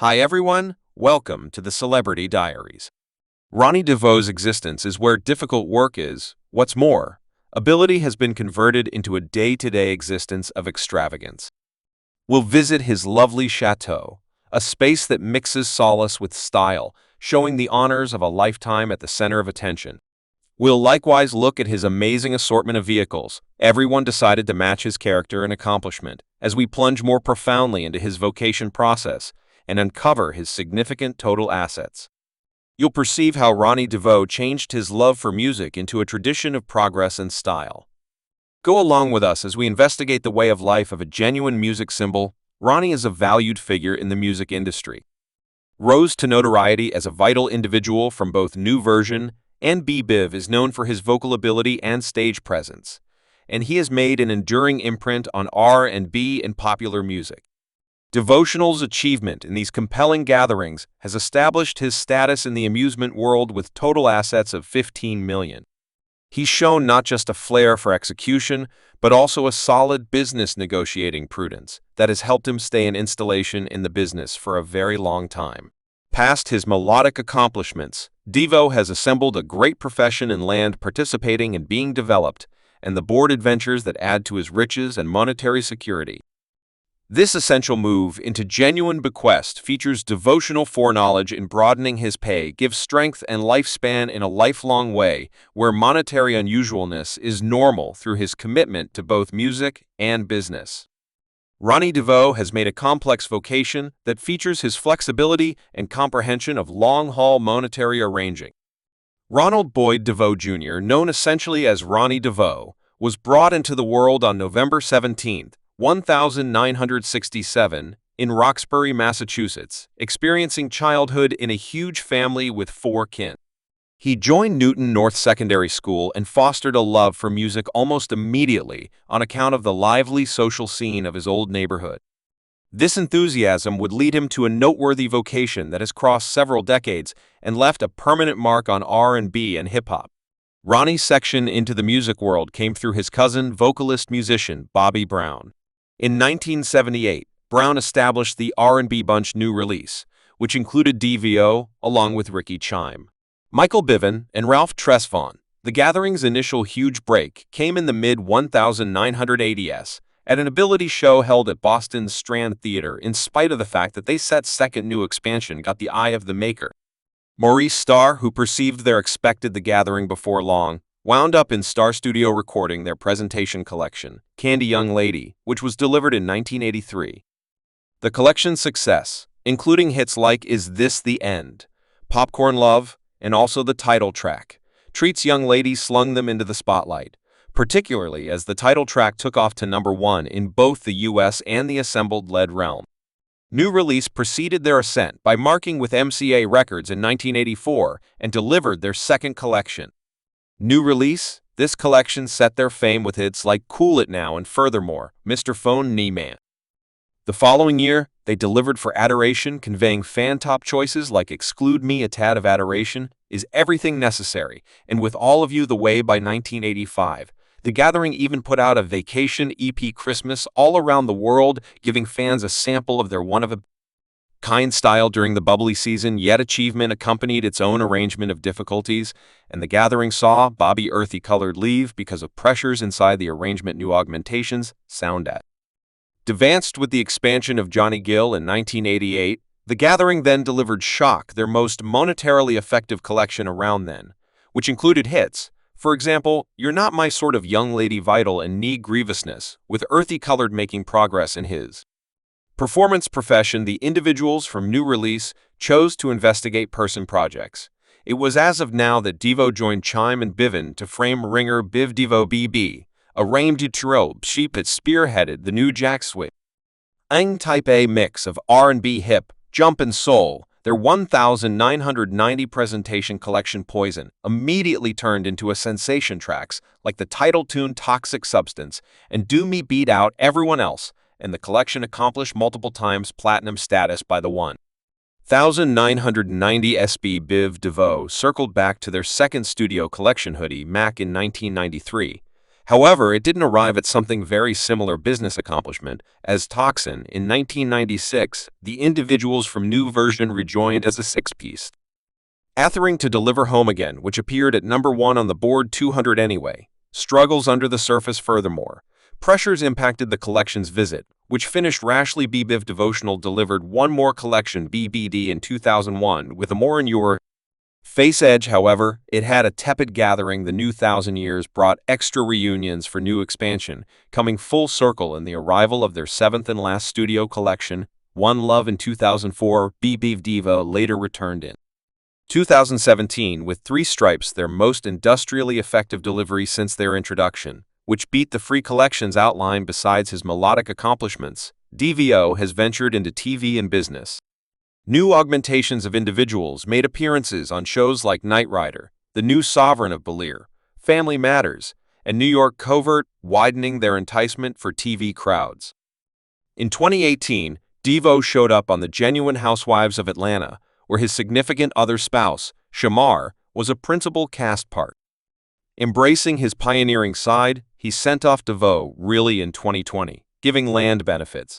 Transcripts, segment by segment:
Hi everyone, welcome to the Celebrity Diaries. Ronnie DeVoe's existence is where difficult work is. What's more, ability has been converted into a day-to-day existence of extravagance. We'll visit his lovely chateau, a space that mixes solace with style, showing the honors of a lifetime at the center of attention. We'll likewise look at his amazing assortment of vehicles. Everyone decided to match his character and accomplishment, as we plunge more profoundly into his vocation process and uncover his significant total assets. You'll perceive how Ronnie DeVoe changed his love for music into a tradition of progress and style. Go along with us as we investigate the way of life of a genuine music symbol. Ronnie is a valued figure in the music industry. Rose to notoriety as a vital individual from both New Version and Biven is known for his vocal ability and stage presence, and he has made an enduring imprint on R&B and popular music. DeVoe's achievement in these compelling gatherings has established his status in the amusement world with total assets of $15 million. He's shown not just a flair for execution, but also a solid business negotiating prudence that has helped him stay in installation in the business for a very long time. Past his melodic accomplishments, DeVoe has assembled a great profession in land participating and being developed, and the board adventures that add to his riches and monetary security. This essential move into genuine bequest features devotional foreknowledge in broadening his pay, gives strength and lifespan in a lifelong way, where monetary unusualness is normal through his commitment to both music and business. Ronnie DeVoe has made a complex vocation that features his flexibility and comprehension of long-haul monetary arranging. Ronald Boyd DeVoe Jr., known essentially as Ronnie DeVoe, was brought into the world on November 17, 1967, in Roxbury, Massachusetts, experiencing childhood in a huge family with 4 kin. He joined Newton North Secondary School and fostered a love for music almost immediately on account of the lively social scene of his old neighborhood. This enthusiasm would lead him to a noteworthy vocation that has crossed several decades and left a permanent mark on R&B and hip-hop. Ronnie's section into the music world came through his cousin, vocalist-musician Bobby Brown. In 1978, Brown established the R&B bunch New Release, which included DeVoe along with Ricky Chime, Michael Biven, and Ralph Tresvant. The gathering's initial huge break came in the mid-1980s at an ability show held at Boston's Strand Theater, in spite of the fact that they set second new expansion got the eye of the maker. Maurice Starr, who perceived their expected the gathering before long, wound up in Star Studio recording their presentation collection, Candy Young Lady, which was delivered in 1983. The collection's success, including hits like Is This the End?, Popcorn Love, and also the title track, Treats Young Lady slung them into the spotlight, particularly as the title track took off to #1 in both the US and the assembled lead realm. New Release preceded their ascent by marking with MCA Records in 1984 and delivered their second collection. New Release, this collection set their fame with hits like Cool It Now and Furthermore, Mr. Phone Knee Man. The following year, they delivered For Adoration, conveying fan top choices like Exclude Me, A Tad of Adoration, Is Everything Necessary, and With All of You the Way by 1985. The gathering even put out a vacation EP Christmas all around the world, giving fans a sample of their one-of-a-kind style during the bubbly season, yet achievement accompanied its own arrangement of difficulties, and the gathering saw Bobby Earthy Colored leave because of pressures inside the arrangement. New augmentations sound at. Advanced with the expansion of Johnny Gill in 1988, the gathering then delivered Shock, their most monetarily effective collection around then, which included hits, for example, You're Not My Sort of Young Lady, Vital, and Knee Grievousness, with Earthy Colored making progress in his performance profession. The individuals from New Release chose to investigate person projects. It was as of now that DeVoe joined Chime and Biven to frame Ringer Biv DeVoe BB, a Rame de Trobe sheep that spearheaded the new Jack Swing Type A mix of R&B, hip, jump, and soul. Their 1990 presentation collection Poison immediately turned into a sensation. Tracks like the title tune Toxic Substance and Do Me beat out everyone else, and the collection accomplished multiple times platinum status. By the 1990 SB Biv DeVoe circled back to their second studio collection Hoodie Mac in 1993, However, it didn't arrive at something very similar business accomplishment. As Toxin, in 1996, the individuals from New Version rejoined as a six-piece. Athering to Deliver Home Again, which appeared at #1 on the Board 200 anyway, struggles under the surface furthermore. Pressures impacted the collection's visit, which finished rashly. Biv Devotional delivered one more collection BBD in 2001 with a more in your face edge. However, it had a tepid gathering. The new 1,000 Years brought extra reunions for new expansion, coming full circle in the arrival of their seventh and last studio collection, One Love in 2004. Biv DeVoe later returned in 2017 with Three Stripes, their most industrially effective delivery since their introduction, which beat the free collection's outline. Besides his melodic accomplishments, DeVoe has ventured into TV and business. New augmentations of individuals made appearances on shows like Knight Rider, The New Sovereign of Bel-Air, Family Matters, and New York Covert, widening their enticement for TV crowds. In 2018, DeVoe showed up on The Genuine Housewives of Atlanta, where his significant other spouse, Shamar, was a principal cast part. Embracing his pioneering side, he sent off DeVoe really in 2020, giving land benefits.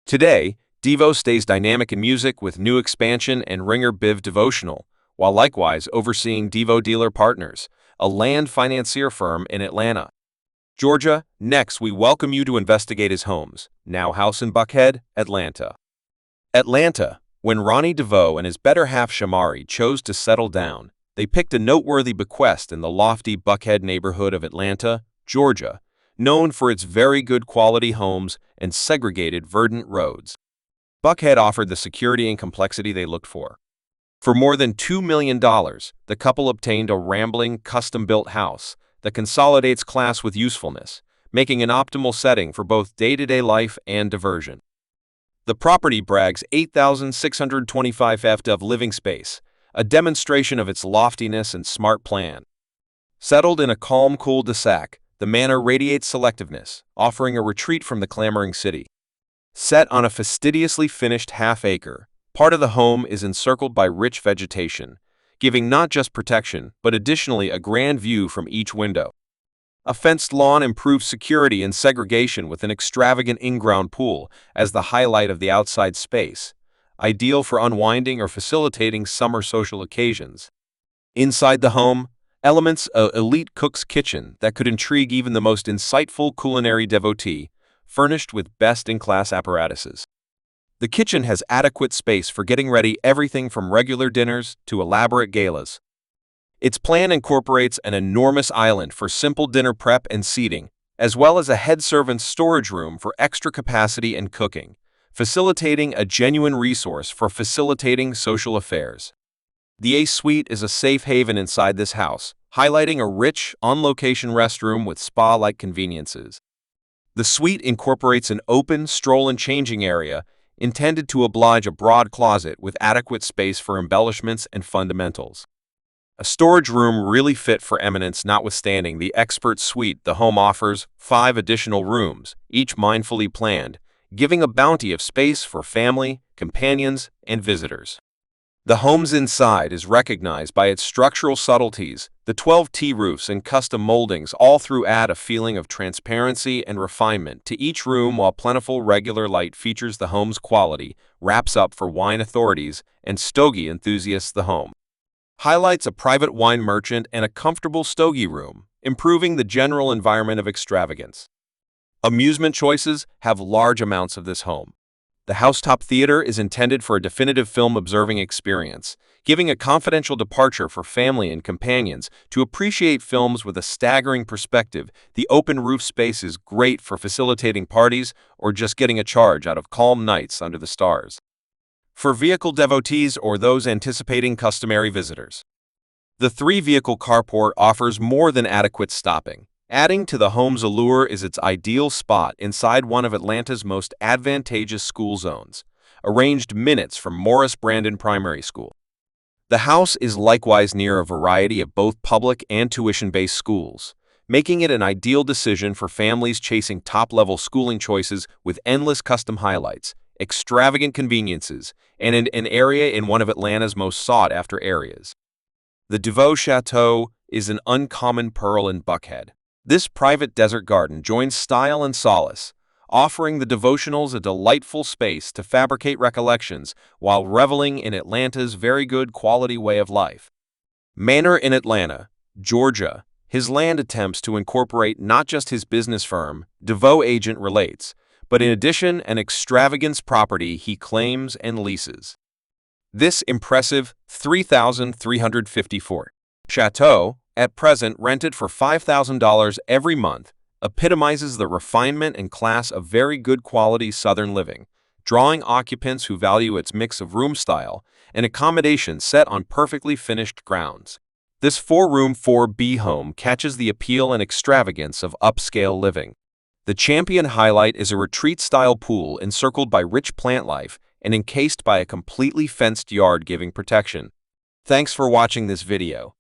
Today, DeVoe stays dynamic in music with new expansion and ringer Biv Devotional, while likewise overseeing DeVoe Dealer Partners, a land financier firm in Atlanta, Georgia. Next, we welcome you to investigate his homes, now house in Buckhead, Atlanta. When Ronnie DeVoe and his better half Shamari chose to settle down, they picked a noteworthy bequest in the lofty Buckhead neighborhood of Atlanta, Georgia, known for its very good quality homes and segregated verdant roads. Buckhead offered the security and complexity they looked for. For more than $2 million, the couple obtained a rambling, custom-built house that consolidates class with usefulness, making an optimal setting for both day-to-day life and diversion. The property brags 8,625 ft of living space, a demonstration of its loftiness and smart plan. Settled in a calm cul-de-sac, the manor radiates selectiveness, offering a retreat from the clamoring city. Set on a fastidiously finished half-acre, part of the home is encircled by rich vegetation, giving not just protection, but additionally a grand view from each window. A fenced lawn improves security and segregation with an extravagant in-ground pool as the highlight of the outside space, ideal for unwinding or facilitating summer social occasions. Inside the home, elements of elite cook's kitchen that could intrigue even the most insightful culinary devotee, furnished with best-in-class apparatuses. The kitchen has adequate space for getting ready everything from regular dinners to elaborate galas. Its plan incorporates an enormous island for simple dinner prep and seating, as well as a head servant's storage room for extra capacity and cooking, facilitating a genuine resource for facilitating social affairs. The A Suite is a safe haven inside this house, highlighting a rich, on-location restroom with spa-like conveniences. The suite incorporates an open, stroll and changing area intended to oblige a broad closet with adequate space for embellishments and fundamentals. A storage room really fit for eminence. Notwithstanding the expert suite, the home offers 5 additional rooms, each mindfully planned, giving a bounty of space for family, companions, and visitors. The home's inside is recognized by its structural subtleties. The 12 T-roofs and custom moldings all through add a feeling of transparency and refinement to each room, while plentiful regular light features the home's quality, wraps up for wine authorities and stogie enthusiasts. The home highlights a private wine merchant and a comfortable stogie room, improving the general environment of extravagance. Amusement choices have large amounts of this home. The housetop theater is intended for a definitive film-observing experience, giving a confidential departure for family and companions to appreciate films with a staggering perspective. The open roof space is great for facilitating parties or just getting a charge out of calm nights under the stars. For vehicle devotees or those anticipating customary visitors, the 3-vehicle carport offers more than adequate stopping. Adding to the home's allure is its ideal spot inside one of Atlanta's most advantageous school zones, arranged minutes from Morris Brandon Primary School. The house is likewise near a variety of both public and tuition-based schools, making it an ideal decision for families chasing top-level schooling choices with endless custom highlights, extravagant conveniences, and an area in one of Atlanta's most sought-after areas. The DeVoe Chateau is an uncommon pearl in Buckhead. This private desert garden joins style and solace, offering the devotionals a delightful space to fabricate recollections while reveling in Atlanta's very good quality way of life. Manor in Atlanta, Georgia. His land attempts to incorporate not just his business firm, DeVoe Agent Relates, but in addition an extravagance property he claims and leases. This impressive 3,354 chateau, at present rented for $5,000 every month, epitomizes the refinement and class of very good quality Southern living, drawing occupants who value its mix of room style and accommodation set on perfectly finished grounds. This 4-room 4B home catches the appeal and extravagance of upscale living. The champion highlight is a retreat-style pool encircled by rich plant life and encased by a completely fenced yard giving protection. Thanks for watching this video.